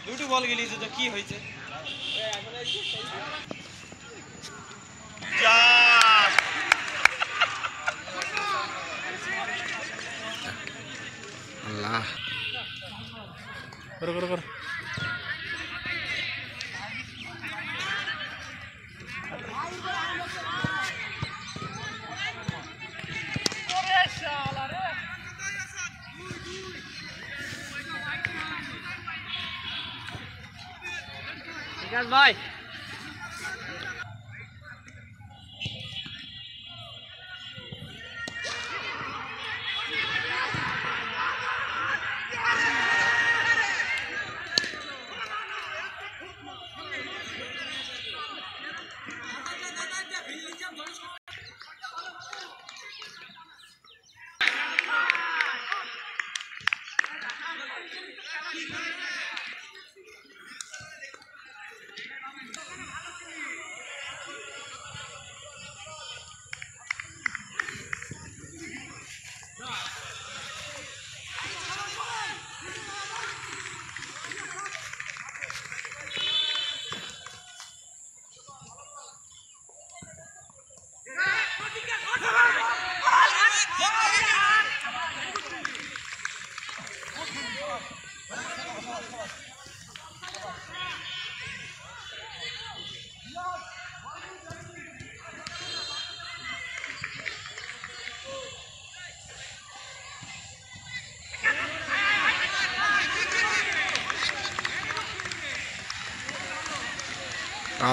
দুটো বল গেলিয়েছে তো কি হয়েছে? আল্লাহ করো করো করো। ভাই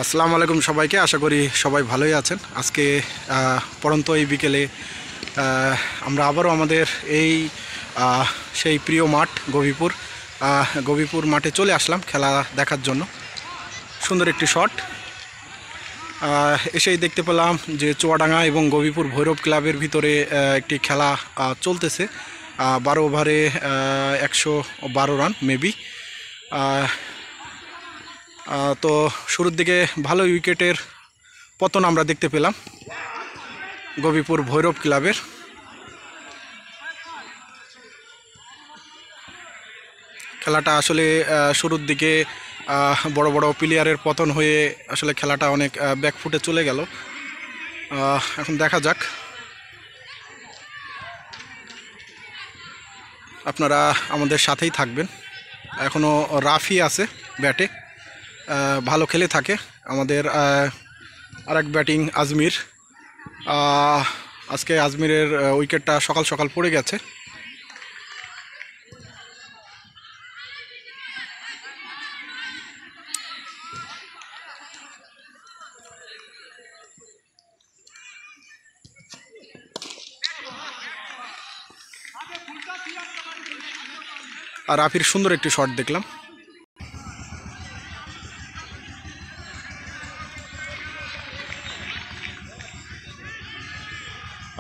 আসসালামু আলাইকুম সবাইকে, আশা করি সবাই ভালোই আছেন। আজকে পরন্ত এই বিকেলে আমরা আবারও আমাদের এই সেই প্রিয় মাঠ গবিপুর মাঠে চলে আসলাম খেলা দেখার জন্য। সুন্দর একটি শট এসেই দেখতে পেলাম যে চুয়াডাঙ্গা এবং গবিপুর ভৈরব ক্লাবের ভিতরে একটি খেলা চলতেছে। 12 ওভারে 112 রান মেবি। তো শুরুর দিকে ভালো উইকেটের পতন আমরা দেখতে পেলাম গবিপুর ভৈরব ক্লাবের। খেলাটা আসলে শুরুর দিকে বড় বড় প্লেয়ারের পতন হয়ে আসলে খেলাটা অনেক ব্যাকফুটে চলে গেল। এখন দেখা যাক, আপনারা আমাদের সাথেই থাকবেন। এখনও রাফি আছে ব্যাটে, ভালো খেলে থাকে। আমাদের আরেক ব্যাটিং আজমির, আজকে আজমিরের উইকেটটা সকাল সকাল পড়ে গেছে। আর রাফির সুন্দর একটি শট দেখলাম।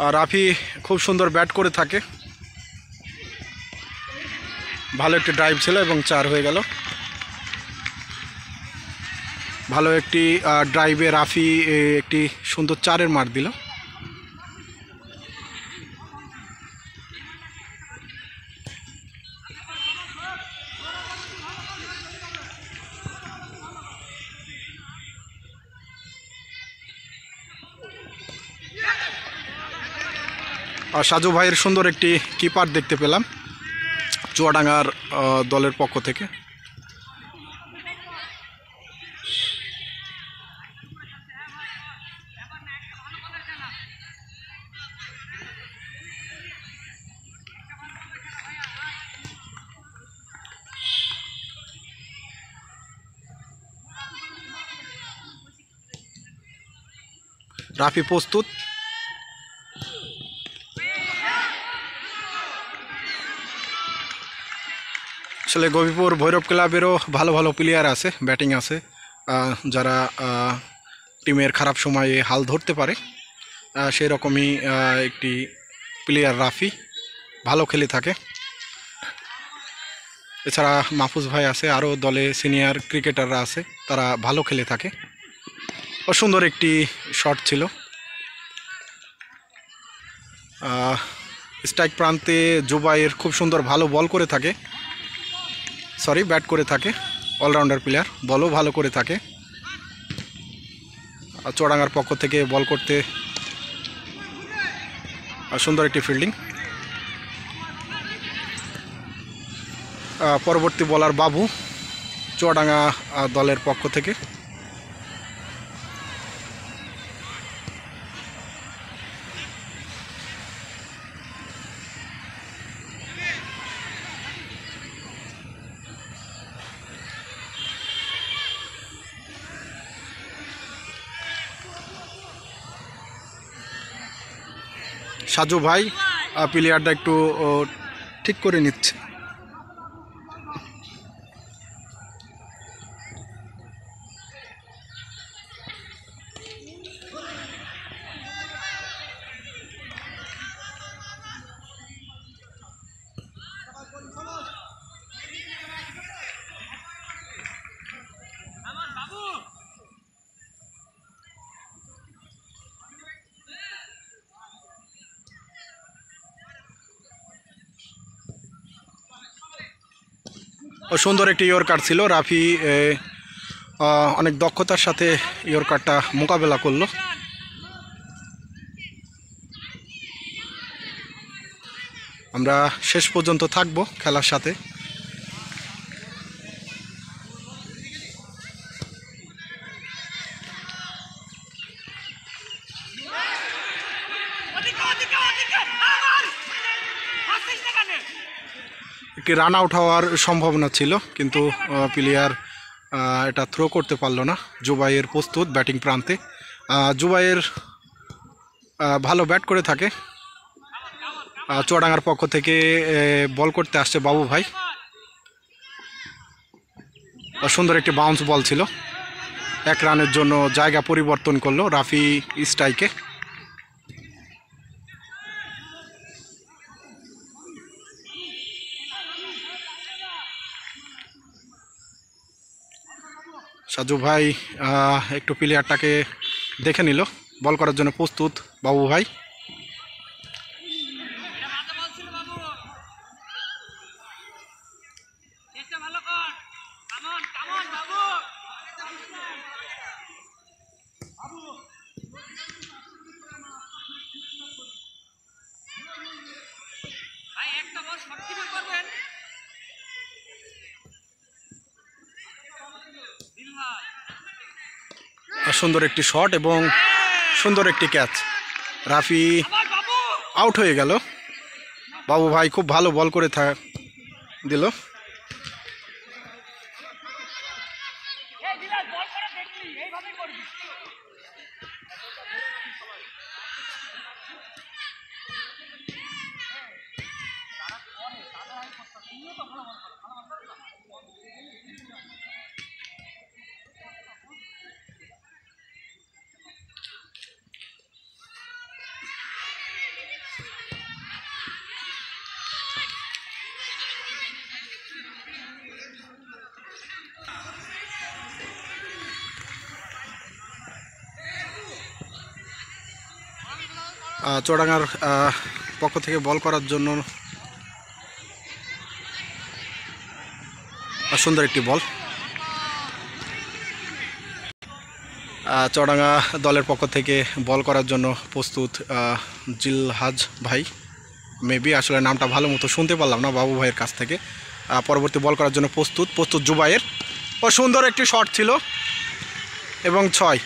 আর রাফি খুব সুন্দর ব্যাট করে থাকে, ভালো একটি ড্রাইভ ছিল এবং 4 হয়ে গেল। ভালো একটি ড্রাইভে রাফি একটি সুন্দর 4-এর মার দিল। আর সাজু ভাইয়ের সুন্দর একটি কিপার দেখতে পেলাম চুয়াডাঙ্গার দলের পক্ষ থেকে। রাফি প্রস্তুত। আসলে গবিপুর ভৈরব ক্লাবেরও ভালো ভালো প্লেয়ার আছে, ব্যাটিং আছে, যারা টিমের খারাপ সময়ে হাল ধরতে পারে। সেই রকমই একটি প্লেয়ার রাফি, ভালো খেলে থাকে। এছাড়া মাহফুজ ভাই আছে, আরও দলে সিনিয়র ক্রিকেটাররা আছে, তারা ভালো খেলে থাকে। ও সুন্দর একটি শট ছিল। স্ট্রাইক প্রান্তে জুবাইর খুব সুন্দর ভালো বল করে থাকে, ব্যাট করে থাকে, অলরাউন্ডার প্লেয়ার, বলও ভালো করে থাকে। চুয়াডাঙ্গার পক্ষ থেকে বল করতে সুন্দর একটি ফিল্ডিং। পরবর্তী বলার বাবু চুয়াডাঙ্গা দলের পক্ষ থেকে। সাজু ভাই প্লেয়ারটা একটু ঠিক করে নিচ্ছে। সুন্দর একটি ইয়র্কার ছিল, রাফি অনেক দক্ষতার সাথে ইয়র্কারটা মোকাবেলা করলো। আমরা শেষ পর্যন্ত থাকব খেলার সাথে। একটি রান আউট হওয়ার সম্ভাবনা ছিল, কিন্তু প্লেয়ার এটা থ্রো করতে পারলো না। জুবাইয়ের প্রস্তুত ব্যাটিং প্রান্তে। জুবাইয়ের ভালো ব্যাট করে থাকে। চুয়াডাঙ্গার পক্ষ থেকে বল করতে আসছে বাবু ভাই। সুন্দর একটি বাউন্স বল ছিল, 1 রানের জন্য জায়গা পরিবর্তন করলো রাফি স্ট্রাইকে। সাজু ভাই একটু প্লেয়ারটাকে দেখে নিল, বল করার জন্য প্রস্তুত বাবু ভাই। সুন্দর একটি শট এবং সুন্দর একটি ক্যাচ, রাফি আউট হয়ে গেল। বাবু ভাই খুব ভালো বল করে দিল। চুয়াডাঙ্গার পক্ষ থেকে বল করার জন্য সুন্দর একটি বল। চুয়াডাঙ্গা দলের পক্ষ থেকে বল করার জন্য প্রস্তুত জিলহাজ ভাই। মেবি আসলে নামটা ভালো মতো শুনতে পারলাম না বাবু ভাইয়ের কাছ থেকে। পরবর্তী বল করার জন্য প্রস্তুত জুবাইয়ের। সুন্দর একটি শট ছিল এবং 6।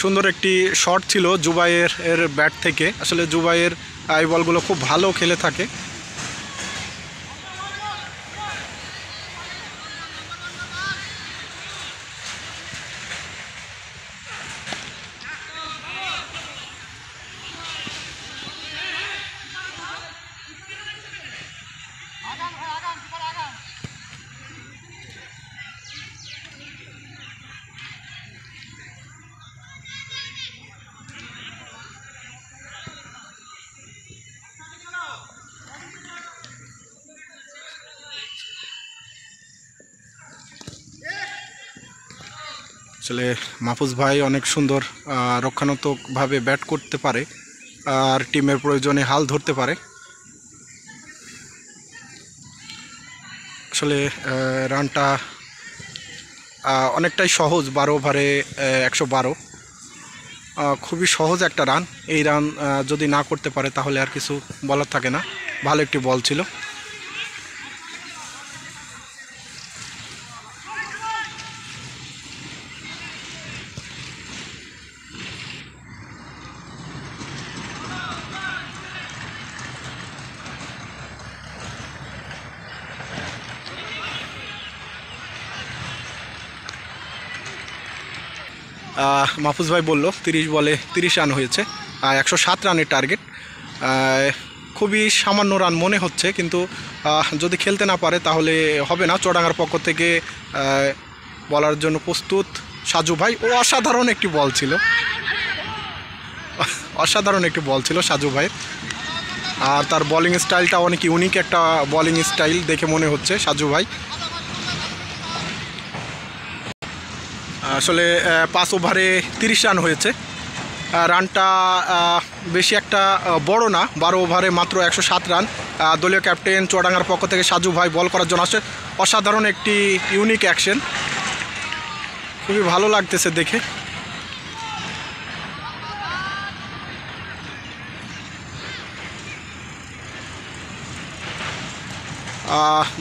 সুন্দর একটি শট ছিল জুবাইয়ের ব্যাট থেকে। আসলে জুবাইয়ের এই বলগুলো খুব ভালো খেলে থাকে। আসলে মাহফুজ ভাই অনেক সুন্দর রক্ষণাত্মকভাবে ব্যাট করতে পারে আর টিমের প্রয়োজনে হাল ধরতে পারে। আসলে রানটা অনেকটাই সহজ, 12 ওভারে 112, খুবই সহজ একটা রান। এই রান যদি না করতে পারে তাহলে আর কিছু বলার থাকে না। ভালো একটি বল ছিল। মাহফুজ ভাই বলল 30 বলে 30 রান হয়েছে, 107 রানের টার্গেট। খুবই সামান্য রান মনে হচ্ছে, কিন্তু যদি খেলতে না পারে তাহলে হবে না। চুয়াডাঙ্গার পক্ষ থেকে বলার জন্য প্রস্তুত সাজু ভাই। ও অসাধারণ একটি বল ছিল, অসাধারণ একটি বল ছিল সাজু ভাইয়ের। আর তার বোলিং স্টাইলটা অনেক ইউনিক একটা বোলিং স্টাইল দেখে মনে হচ্ছে সাজু ভাই। আসলে 5 ওভারে 30 রান হয়েছে। রানটা বেশি একটা বড় না, 12 ওভারে মাত্র 107 রান। দলীয় ক্যাপ্টেন চুয়াডাঙ্গার পক্ষ থেকে সাজু ভাই বল করার জন্য আসে। অসাধারণ একটি ইউনিক অ্যাকশন, খুবই ভালো লাগতেছে দেখে।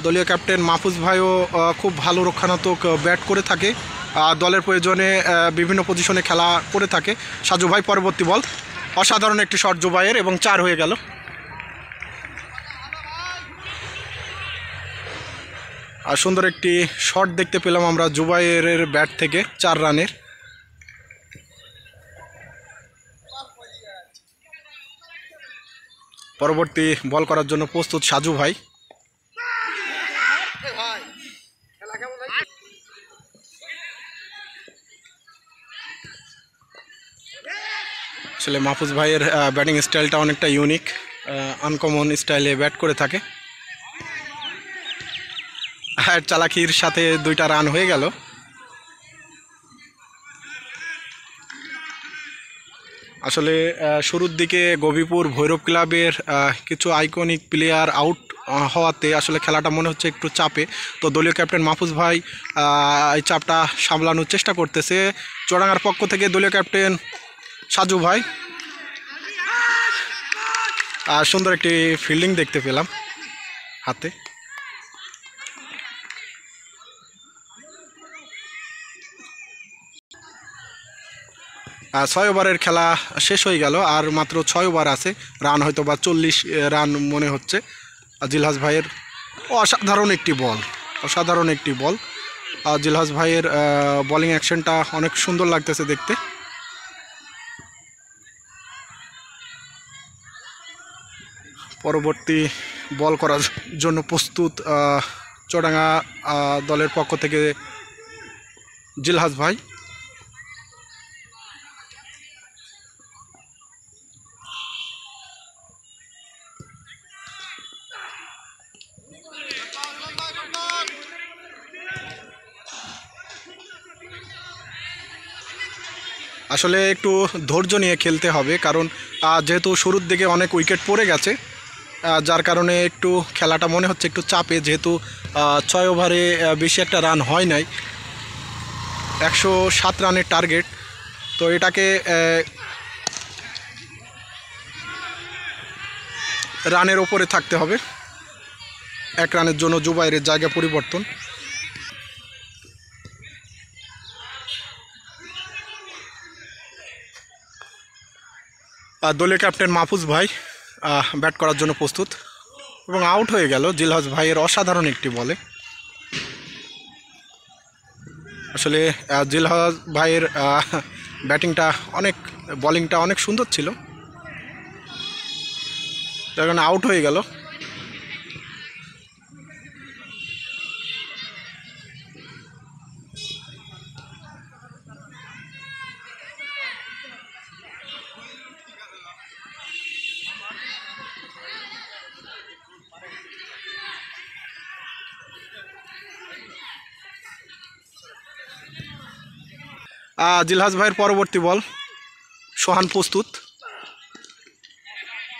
দলীয় ক্যাপ্টেন মাহফুজ ভাইও খুব ভালো রক্ষণাত্মক ব্যাট করে থাকে, দলের প্রয়োজনে বিভিন্ন পজিশনে খেলা করে থাকে। সাজু ভাই পরবর্তী বল, অসাধারণ একটি শট জুবাইয়ের এবং 4 হয়ে গেল। আর সুন্দর একটি শট দেখতে পেলাম আমরা জুবাইয়ের ব্যাট থেকে 4 রানের। পরবর্তী বল করার জন্য প্রস্তুত সাজু ভাই। আসলে মাহফুজ ভাইয়ের ব্যাটিং স্টাইলটা অনেকটা ইউনিক, আনকমন স্টাইলে ব্যাট করে থাকে। আর চালাকির সাথে 2টা রান হয়ে গেল। আসলে শুরুর দিকে গভীপুর ভৈরব ক্লাবের কিছু আইকনিক প্লেয়ার আউট হওয়াতে আসলে খেলাটা মনে হচ্ছে একটু চাপে। তো দলীয় ক্যাপ্টেন মাহফুজ ভাই এই চাপটা সামলানোর চেষ্টা করতেছে। চুয়াডাঙ্গার পক্ষ থেকে দলীয় ক্যাপ্টেন সাজু ভাই, সুন্দর একটি ফিল্ডিং দেখতে পেলাম হাতে। 6 ওভারের খেলা শেষ হয়ে গেল, আর মাত্র 6 ওভার আছে। রান হয়তো বা 40 রান মনে হচ্ছে। জিলহাস ভাইয়ের অসাধারণ একটি বল, অসাধারণ একটি বল। জিলহাস ভাইয়ের বোলিং অ্যাকশনটা অনেক সুন্দর লাগতেছে দেখতে। পরবর্তী বল করার জন্য প্রস্তুত চুয়াডাঙ্গা দলের পক্ষ থেকে জিলহাস ভাই। আসলে একটু ধৈর্য নিয়ে খেলতে হবে, কারণ যেহেতু শুরুর দিকে অনেক উইকেট পড়ে গেছে, যার কারণে একটু খেলাটা মনে হচ্ছে একটু চাপে। যেহেতু 6 ওভারে বেশি একটা রান হয় নাই, 107 রানের টার্গেট। তো এটাকে রানের ওপরে থাকতে হবে। 1 রানের জন্য জুবাইরের জায়গা পরিবর্তন। দলীয় ক্যাপ্টেন মাহফুজ ভাই ব্যাট করার জন্য প্রস্তুত এবং আউট হয়ে গেল জিলহাস ভাইয়ের অসাধারণ একটি বলে। আসলে জিলহাস ভাইয়ের ব্যাটিংটা অনেক, বোলিংটা অনেক সুন্দর ছিল, তার কারণে আউট হয়ে গেল। জিলহাস ভাইয়ের পরবর্তী বল, সোহান প্রস্তুত।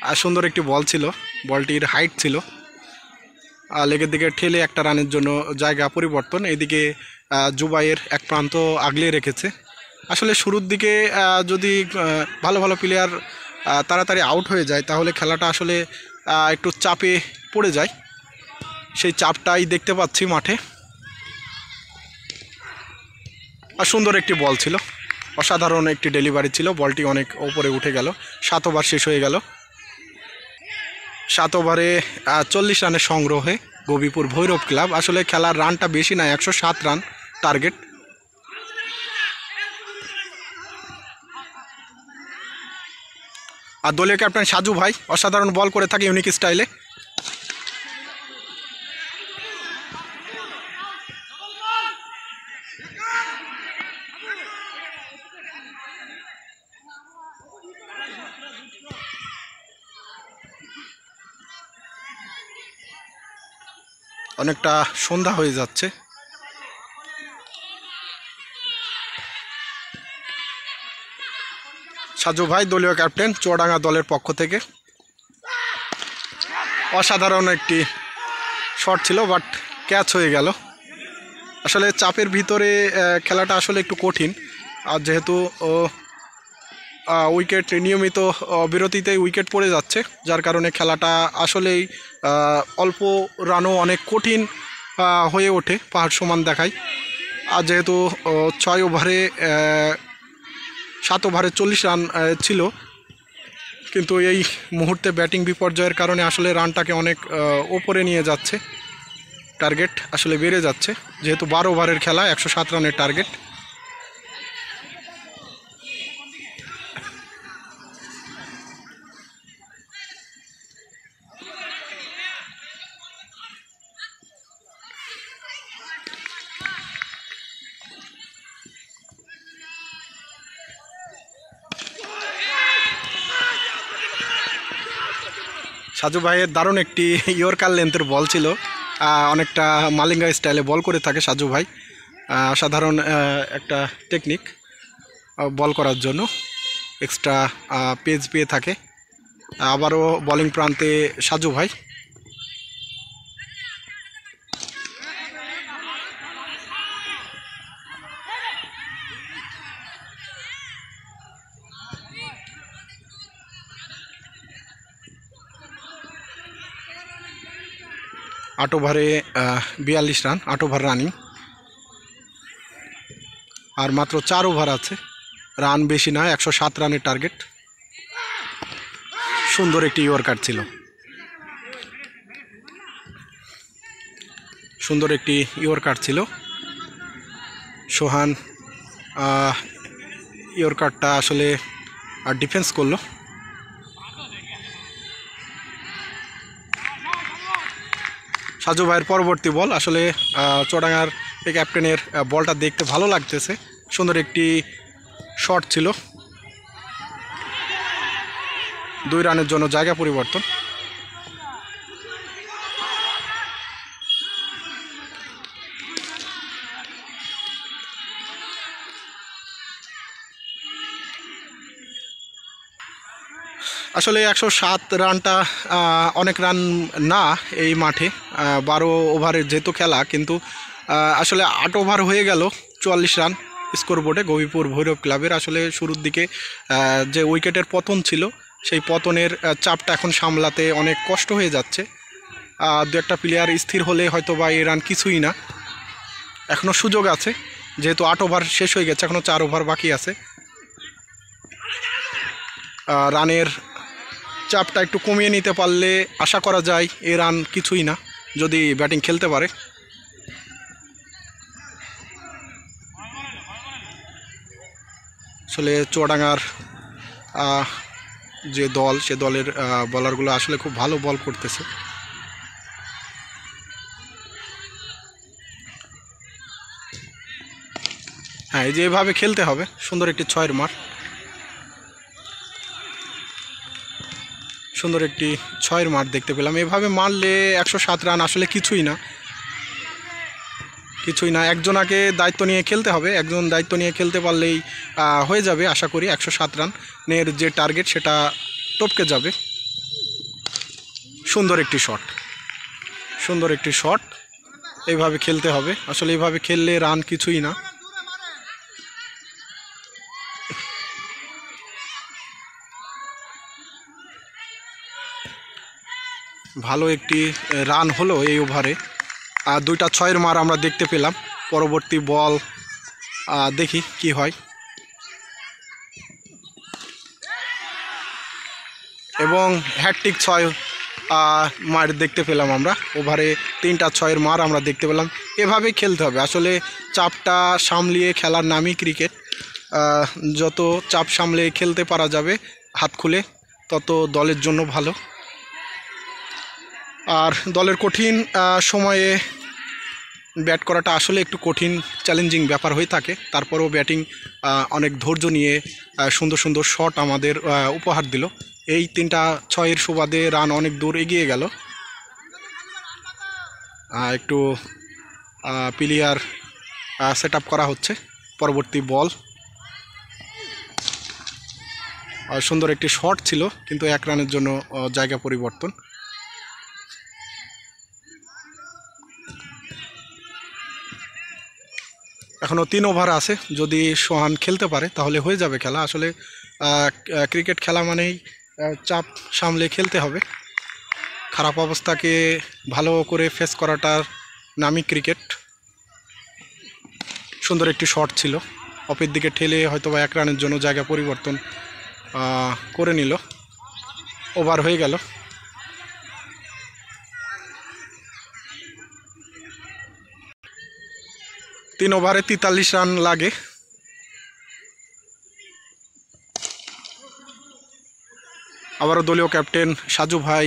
আর সুন্দর একটি বল ছিল, বলটির হাইট ছিল, লেগের দিকে ঠেলে একটা রানের জন্য জায়গা পরিবর্তন। এদিকে জুবাইয়ের এক প্রান্ত আগলে রেখেছে। আসলে শুরুর দিকে যদি ভালো ভালো প্লেয়ার তাড়াতাড়ি আউট হয়ে যায় তাহলে খেলাটা আসলে একটু চাপে পড়ে যায়, সেই চাপটাই দেখতে পাচ্ছি মাঠে। আর সুন্দর একটি বল ছিল, অসাধারণ একটি ডেলিভারি ছিল, বলটি অনেক ওপরে উঠে গেল। 7 ওভার শেষ হয়ে গেল। 7 ওভারে 40 রানের সংগ্রহে গবিপুর ভৈরব ক্লাব। আসলে খেলার রানটা বেশি না, 107 রান টার্গেট। আর দলীয় ক্যাপ্টেন সাজু ভাই অসাধারণ বল করে থাকে ইউনিক স্টাইলে। অনেকটা সন্ধ্যা হয়ে যাচ্ছে। সাজু ভাই দলীয় ক্যাপ্টেন চুয়াডাঙ্গা দলের পক্ষ থেকে। অসাধারণ একটি শট ছিল, বাট ক্যাচ হয়ে গেল। আসলে চাপের ভিতরে খেলাটা আসলে একটু কঠিন, আর যেহেতু উইকেট নিয়মিত বিরতিতেই উইকেট পড়ে যাচ্ছে, যার কারণে খেলাটা আসলেই অল্প রানও অনেক কঠিন হয়ে ওঠে, পাহাড় সমান দেখায়। আর যেহেতু 7 ওভারে 40 রান ছিল, কিন্তু এই মুহূর্তে ব্যাটিং বিপর্যয়ের কারণে আসলে রানটাকে অনেক ওপরে নিয়ে যাচ্ছে। টার্গেট আসলে বেড়ে যাচ্ছে, যেহেতু 12 ওভারের খেলা, 107 রানের টার্গেট। সাজু ভাইয়ের দারুণ একটি ইয়র্কার লেন্থের বল ছিল, অনেকটা মালিঙ্গা স্টাইলে বল করে থাকে সাজু ভাই। সাধারণ একটা টেকনিক বল করার জন্য, এক্সট্রা পেজ পেয়ে থাকে। আবারও বোলিং প্রান্তে সাজু ভাই। आठ ओभारे 42 रान, 8 ओभार रानिंग और मात्र 4 ओभार आछे, रान बेशी ना, 107 रानेर टार्गेट। सुंदर एक इयर्कार छिलो, सुंदर एक इयर्कार छिलो। सोहान इयर्कारटा आसले डिफेंस करलो। साजू भाइয়ের পরবর্তী বল, আসলে চুয়াডাঙ্গার এই ক্যাপ্টেনের বলটা দেখতে ভালো লাগতেছে, সুন্দর একটি শট ছিল। 2 রানের জন্য জায়গা পরিবর্তন। আসলে 107 রানটা অনেক রান না এই মাঠে, 12 ওভারের যেহেতু খেলা, কিন্তু আসলে 8 ওভার হয়ে গেল 44 রান স্কোরবোর্ডে গবিপুর ভৈরব ক্লাবের। আসলে শুরুর দিকে যে উইকেটের পতন ছিল, সেই পতনের চাপটা এখন সামলাতে অনেক কষ্ট হয়ে যাচ্ছে। 2-1টা প্লেয়ার স্থির হলে হয়তো বা এই রান কিছুই না, এখনও সুযোগ আছে, যেহেতু 8 ওভার শেষ হয়ে গেছে, এখনও 4 ওভার বাকি আছে। রানের চাপটা একটু কমিয়ে নিতে পারলে আশা করা যায় এই রান কিছুই না, যদি ব্যাটিং খেলতে পারে। আসলে চুয়াডাঙ্গার যে দল, সে দলের বলারগুলো আসলে খুব ভালো বল করতেছে। হ্যাঁ, এই যে এভাবে খেলতে হবে। সুন্দর একটি 6-এর মার, সুন্দর একটি 6-এর মার দেখতে পেলাম। এভাবে মারলে 107 রান আসলে কিছুই না। কিছুই না, একজনাকে দায়িত্ব নিয়ে খেলতে হবে, একজন দায়িত্ব নিয়ে খেলতে পারলেই হয়ে যাবে আশা করি। 107 রানের যে টার্গেট সেটা টপকে যাবে। সুন্দর একটি শট, সুন্দর একটি শট। এইভাবে খেলতে হবে, আসলে এইভাবে খেললে রান কিছুই না। ভালো একটি রান হলো এই ওভারে। আর 2টা 6-এর মার আমরা দেখতে পেলাম। পরবর্তী বল দেখি কি হয়। এবং হ্যাটট্রিক 6 মার দেখতে পেলাম আমরা। ওভারে 3টা 6-এর মার আমরা দেখতে পেলাম। এভাবেই খেলতে হবে, আসলে চাপটা সামলিয়ে খেলার নামই ক্রিকেট। যত চাপ সামলে খেলতে পারা যাবে হাত খুলে, তত দলের জন্য ভালো। আর দলের কঠিন সময়ে ব্যাট করাটা আসলে একটু কঠিন, চ্যালেঞ্জিং ব্যাপার হয়ে থাকে। তারপরেও ব্যাটিং অনেক ধৈর্য নিয়ে সুন্দর সুন্দর শট আমাদের উপহার দিল। এই 3টা 6-এর সুবাদে রান অনেক দূর এগিয়ে গেল। একটু প্লেয়ার সেট আপ করা হচ্ছে। পরবর্তী বল, সুন্দর একটি শট ছিল, কিন্তু 1 রানের জন্য জায়গা পরিবর্তন। এখনও 3 ওভার আছে, যদি সোহান খেলতে পারে তাহলে হয়ে যাবে খেলা। আসলে ক্রিকেট খেলা মানেই চাপ সামলে খেলতে হবে। খারাপ অবস্থাকে ভালো করে ফেস করাটার নামই ক্রিকেট। সুন্দর একটি শট ছিল, অপের দিকে ঠেলে হয়তোবা 1 রানের জন্য জায়গা পরিবর্তন করে নিল। ওভার হয়ে গেল। তিন ওভারে 43 রান লাগে। আবারও দলীয় ক্যাপ্টেন সাজু ভাই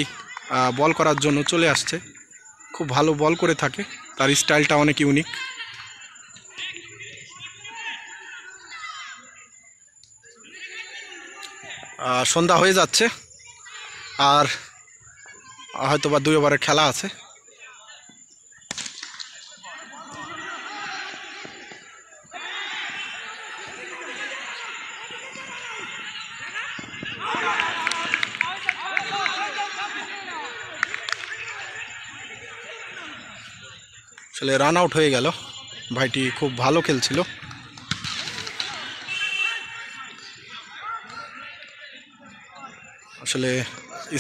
বল করার জন্য চলে আসছে। খুব ভালো বল করে থাকে, তার স্টাইলটা অনেক ইউনিক। সন্ধ্যা হয়ে যাচ্ছে, আর হয়তোবা 2 ওভারের খেলা আছে। আসলে রান আউট হয়ে গেল। ভাইটি খুব ভালো খেলছিল। আসলে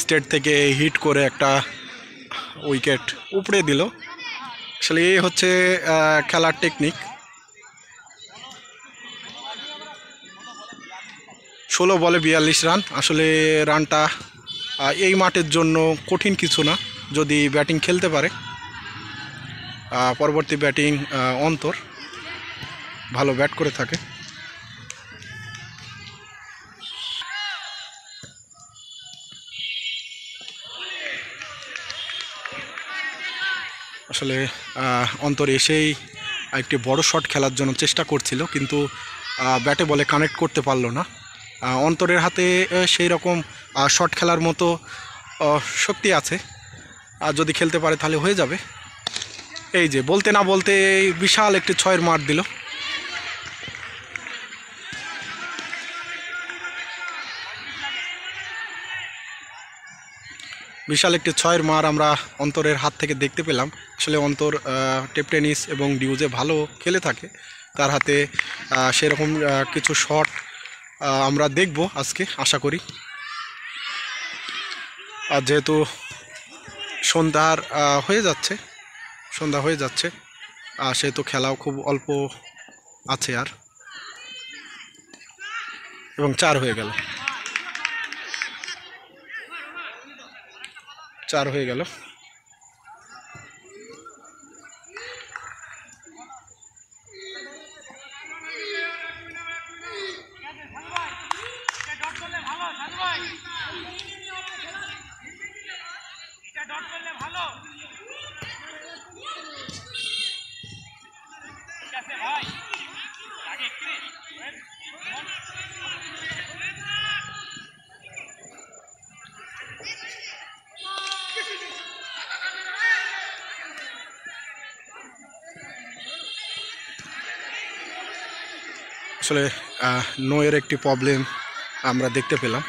স্টেট থেকে হিট করে একটা উইকেট উপড়ে দিল। আসলে এই হচ্ছে খেলার টেকনিক। 16 বলে 42 রান। আসলে রানটা এই মাঠের জন্য কঠিন কিছু না, যদি ব্যাটিং খেলতে পারে। পরবর্তী ব্যাটিং অন্তর ভালো ব্যাট করে থাকে। আসলে অন্তর এসেই একটি বড় শট খেলার জন্য চেষ্টা করছিল, কিন্তু ব্যাটে বলে কানেক্ট করতে পারলো না। অন্তরের হাতে সেই রকম শট খেলার মতো শক্তি আছে, আর যদি খেলতে পারে তাহলে হয়ে যাবে। এই যে বলতে না বলতে বিশাল একটি 6-এর মার দিল। বিশাল একটি 6-এর মার আমরা অন্তরের হাত থেকে দেখতে পেলাম। আসলে অন্তর টেপ টেনিস এবং ডিউজে ভালো খেলে থাকে, তার হাতে সেরকম কিছু শট আমরা দেখব আজকে আশা করি। আর যেহেতু সন্ধ্যা হয়ে যাচ্ছে, সেহেতু খেলাও খুব অল্প আছে আর, এবং 4 হয়ে গেল। আসলে নোয়ের একটি প্রবলেম আমরা দেখতে পেলাম।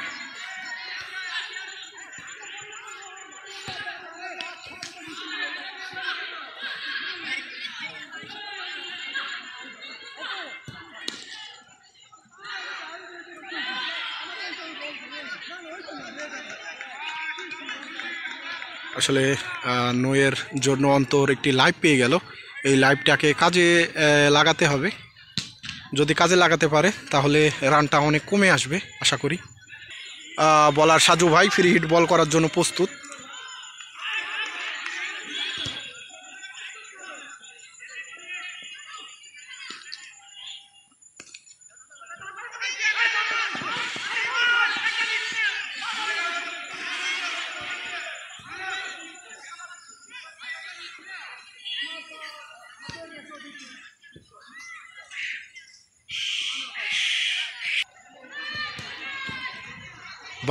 আসলে নোয়ের জন্য অন্তর একটি লাইভ পেয়ে গেল। এই লাইভটাকে কাজে লাগাতে হবে। যদি কাজে লাগাতে পারে তাহলে রানটা অনেক কমে আসবে আশা করি। বলার সাজু ভাই ফ্রি হিট বল করার জন্য প্রস্তুত।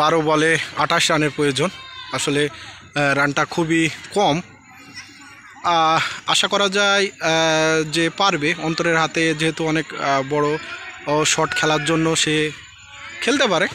বারো বলে 28 রানের প্রয়োজন। আসলে রানটা খুবই কম। আশা করা যায় যে পারবে। অন্তরের হাতে যেহেতু অনেক বড় শট খেলার জন্য সে খেলতে পারে।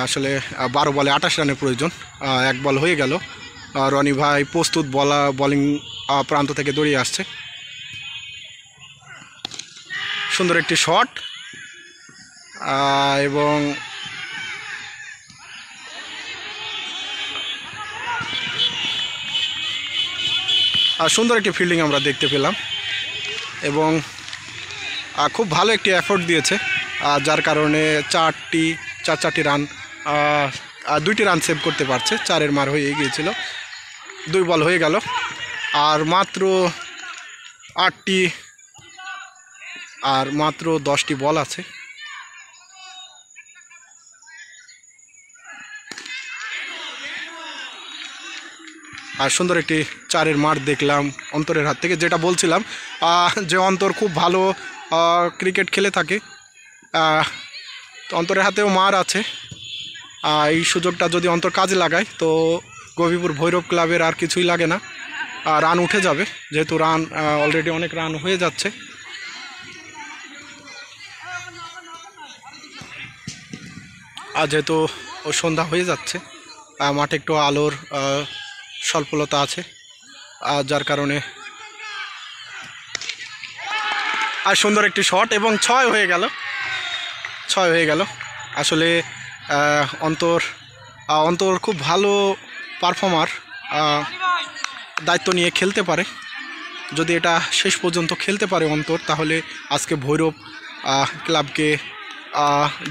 আসলে 12 বলে 28 রানের প্রয়োজন। এক বল হয়ে গেল। রনি ভাই প্রস্তুত, বোলিং প্রান্ত থেকে দৌড়িয়ে আসছে। সুন্দর একটি শট এবং সুন্দর একটি ফিল্ডিং আমরা দেখতে পেলাম এবং খুব ভালো একটি এফোর্ট দিয়েছে, যার কারণে চারটি রান, 2টি রান সেভ করতে পারছে। 4-এর মার হয়ে গিয়েছিল। 2 বল হয়ে গেল আর মাত্র 10টি বল আছে। আর সুন্দর একটি 4-এর মার দেখলাম অন্তরের হাত থেকে। যেটা বলছিলাম যে অন্তর খুব ভালো ক্রিকেট খেলে থাকে। অন্তরের হাতেও মার আছে। এই সুযোগটা যদি অন্তর কাজে লাগায় তো গভীরপুর ভৈরব ক্লাবের আর কিছুই লাগে না, রান উঠে যাবে। যেহেতু রান অলরেডি অনেক রান হয়ে যাচ্ছে। আর যেহেতু সন্ধ্যা হয়ে যাচ্ছে, মাঠে একটু আলোর স্বল্পলতা আছে, যার কারণে। আর সুন্দর একটি শট এবং 6 হয়ে গেল। আসলে অন্তর খুব ভালো পারফর্মার, দায়িত্ব নিয়ে খেলতে পারে। যদি এটা শেষ পর্যন্ত খেলতে পারে অন্তর, তাহলে আজকে ভৈরব ক্লাবকে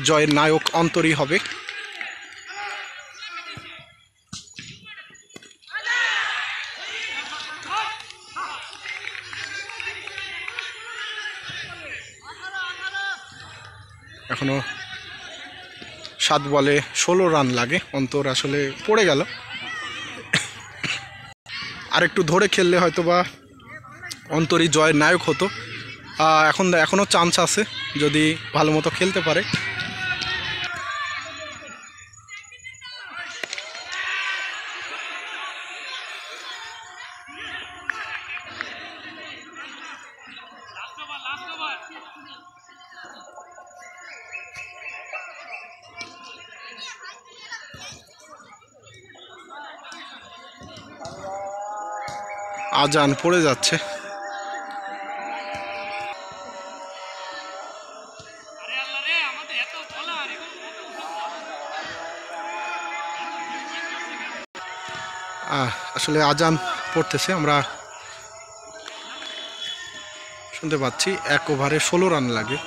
জয়ের নায়ক অন্তরই হবে। এখনো 7 বলে 16 রান লাগে। অন্তর আসলে পড়ে গেল। আর একটু ধরে খেললে হয়তো বা অন্তরই জয়ের নায়ক হতো। এখনও চান্স আছে যদি ভালো মতো খেলতে পারে। আজান পড়ে যাচ্ছে। আসলে আজান পড়তেছে, আমরা শুনতে পাচ্ছি। 1 ওভারে 16 রান লাগে।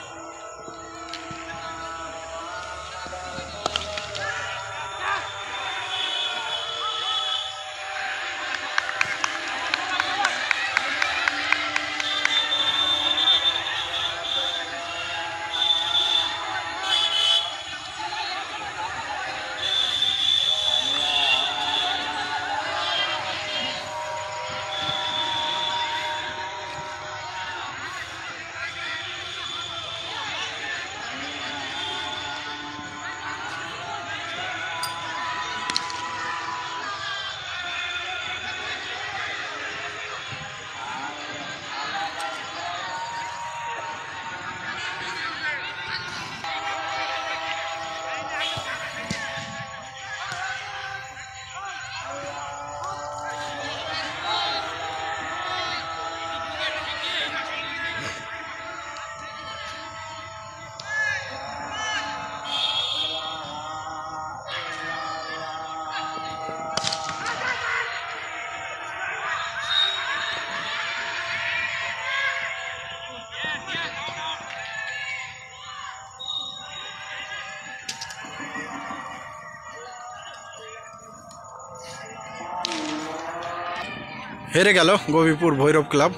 হেরে গেল গোবিপুর ভৈরব ক্লাব,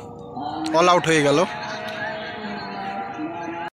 অল আউট হয়ে গেল।